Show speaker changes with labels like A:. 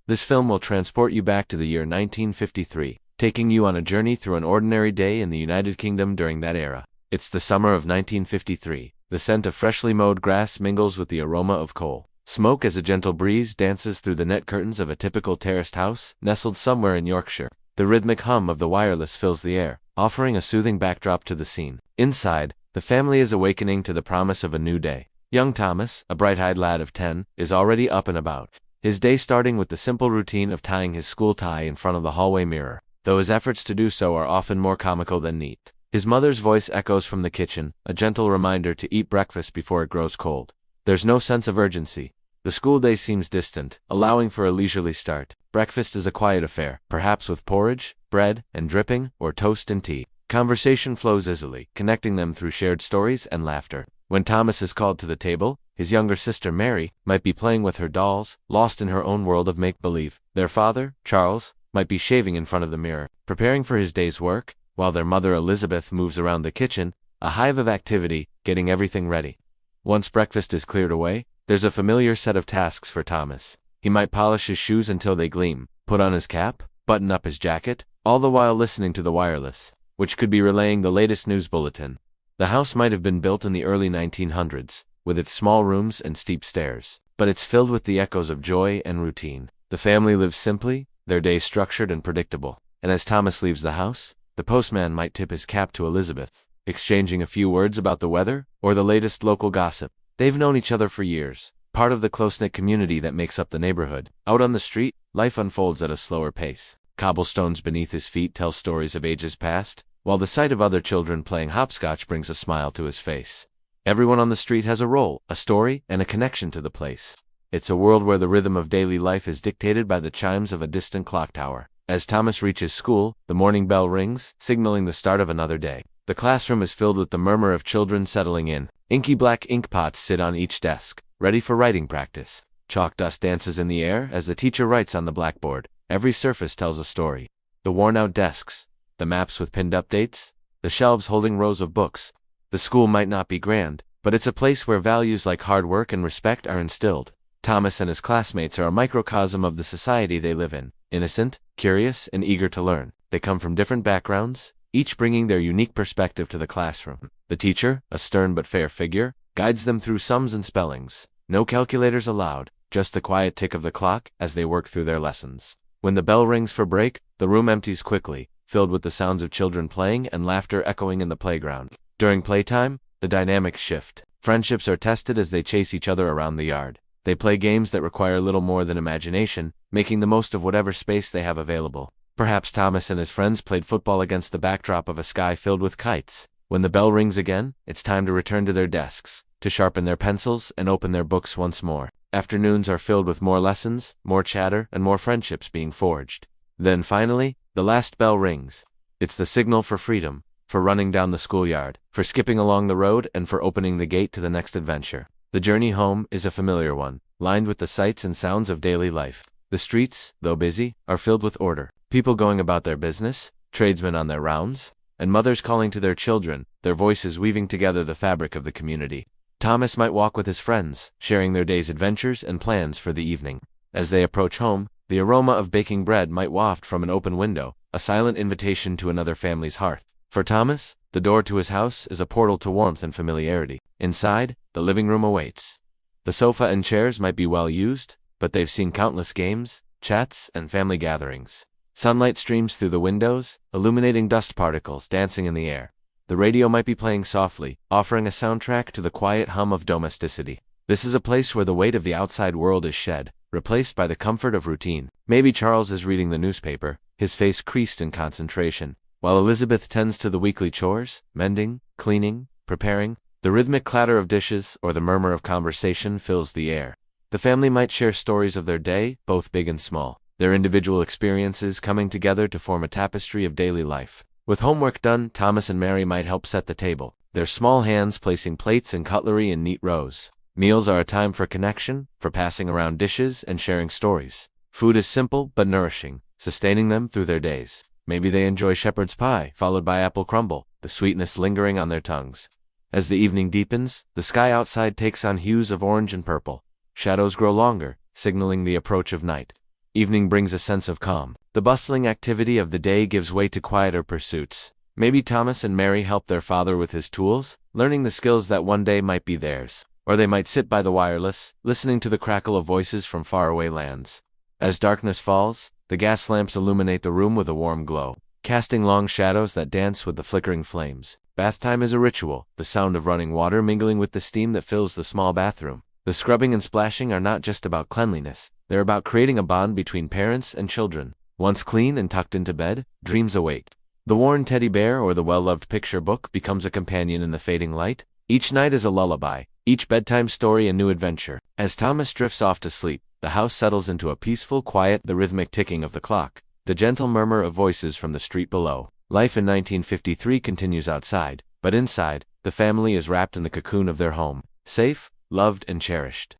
A: This film will transport you back to the year 1953, taking you on a journey through an ordinary day in the United Kingdom during that era. It's the summer of 1953. The scent of freshly mowed grass mingles with the aroma of coal smoke as a gentle breeze dances through the net curtains of a typical terraced house nestled somewhere in Yorkshire. The rhythmic hum of the wireless fills the air, offering a soothing backdrop to the scene. Inside, the family is awakening to the promise of a new day. Young Thomas, a bright-eyed lad of 10, is already up and about, his day starting with the simple routine of tying his school tie in front of the hallway mirror, though his efforts to do so are often more comical than neat. His mother's voice echoes from the kitchen, a gentle reminder to eat breakfast before it grows cold. There's no sense of urgency. The school day seems distant, allowing for a leisurely start. Breakfast is a quiet affair, perhaps with porridge, bread, and dripping, or toast and tea. Conversation flows easily, connecting them through shared stories and laughter. When Thomas is called to the table, his younger sister Mary might be playing with her dolls, lost in her own world of make-believe. Their father, Charles, might be shaving in front of the mirror, preparing for his day's work, while their mother Elizabeth moves around the kitchen, a hive of activity, getting everything ready. Once breakfast is cleared away, there's a familiar set of tasks for Thomas. He might polish his shoes until they gleam, put on his cap, button up his jacket, all the while listening to the wireless, which could be relaying the latest news bulletin. The house might have been built in the early 1900s, with its small rooms and steep stairs, but it's filled with the echoes of joy and routine. The family lives simply, their days structured and predictable, and as Thomas leaves the house, the postman might tip his cap to Elizabeth, exchanging a few words about the weather or the latest local gossip. They've known each other for years, part of the close-knit community that makes up the neighborhood. Out on the street, life unfolds at a slower pace. Cobblestones beneath his feet tell stories of ages past, while the sight of other children playing hopscotch brings a smile to his face. Everyone on the street has a role, a story, and a connection to the place. It's a world where the rhythm of daily life is dictated by the chimes of a distant clock tower. As Thomas reaches school, the morning bell rings, signaling the start of another day. The classroom is filled with the murmur of children settling in. Inky black ink pots sit on each desk, ready for writing practice. Chalk dust dances in the air as the teacher writes on the blackboard. Every surface tells a story. The worn-out desks, the maps with pinned updates, the shelves holding rows of books. The school might not be grand, but it's a place where values like hard work and respect are instilled. Thomas and his classmates are a microcosm of the society they live in. Innocent, curious, and eager to learn. They come from different backgrounds, each bringing their unique perspective to the classroom. The teacher, a stern but fair figure, guides them through sums and spellings. No calculators allowed, just the quiet tick of the clock as they work through their lessons. When the bell rings for break, the room empties quickly, filled with the sounds of children playing and laughter echoing in the playground. During playtime, the dynamics shift. Friendships are tested as they chase each other around the yard. They play games that require little more than imagination, making the most of whatever space they have available. Perhaps Thomas and his friends played football against the backdrop of a sky filled with kites. When the bell rings again, it's time to return to their desks, to sharpen their pencils and open their books once more. Afternoons are filled with more lessons, more chatter, and more friendships being forged. Then finally, the last bell rings. It's the signal for freedom, for running down the schoolyard, for skipping along the road, and for opening the gate to the next adventure. The journey home is a familiar one, lined with the sights and sounds of daily life. The streets, though busy, are filled with order. People going about their business, tradesmen on their rounds, and mothers calling to their children, their voices weaving together the fabric of the community. Thomas might walk with his friends, sharing their day's adventures and plans for the evening. As they approach home, the aroma of baking bread might waft from an open window, a silent invitation to another family's hearth. For Thomas, the door to his house is a portal to warmth and familiarity. Inside, the living room awaits. The sofa and chairs might be well used, but they've seen countless games, chats, and family gatherings. Sunlight streams through the windows, illuminating dust particles dancing in the air. The radio might be playing softly, offering a soundtrack to the quiet hum of domesticity. This is a place where the weight of the outside world is shed, replaced by the comfort of routine. Maybe Charles is reading the newspaper, his face creased in concentration, while Elizabeth tends to the weekly chores, mending, cleaning, preparing. The rhythmic clatter of dishes or the murmur of conversation fills the air. The family might share stories of their day, both big and small, their individual experiences coming together to form a tapestry of daily life. With homework done, Thomas and Mary might help set the table, their small hands placing plates and cutlery in neat rows. Meals are a time for connection, for passing around dishes and sharing stories. Food is simple but nourishing, sustaining them through their days. Maybe they enjoy shepherd's pie, followed by apple crumble, the sweetness lingering on their tongues. As the evening deepens, the sky outside takes on hues of orange and purple. Shadows grow longer, signaling the approach of night. Evening brings a sense of calm. The bustling activity of the day gives way to quieter pursuits. Maybe Thomas and Mary help their father with his tools, learning the skills that one day might be theirs. Or they might sit by the wireless, listening to the crackle of voices from faraway lands. As darkness falls, the gas lamps illuminate the room with a warm glow, casting long shadows that dance with the flickering flames. Bath time is a ritual, the sound of running water mingling with the steam that fills the small bathroom. The scrubbing and splashing are not just about cleanliness, they're about creating a bond between parents and children. Once clean and tucked into bed, dreams awake. The worn teddy bear or the well-loved picture book becomes a companion in the fading light. Each night is a lullaby, each bedtime story a new adventure. As Thomas drifts off to sleep, the house settles into a peaceful quiet, the rhythmic ticking of the clock, the gentle murmur of voices from the street below. Life in 1953 continues outside, but inside, the family is wrapped in the cocoon of their home, safe, loved, and cherished.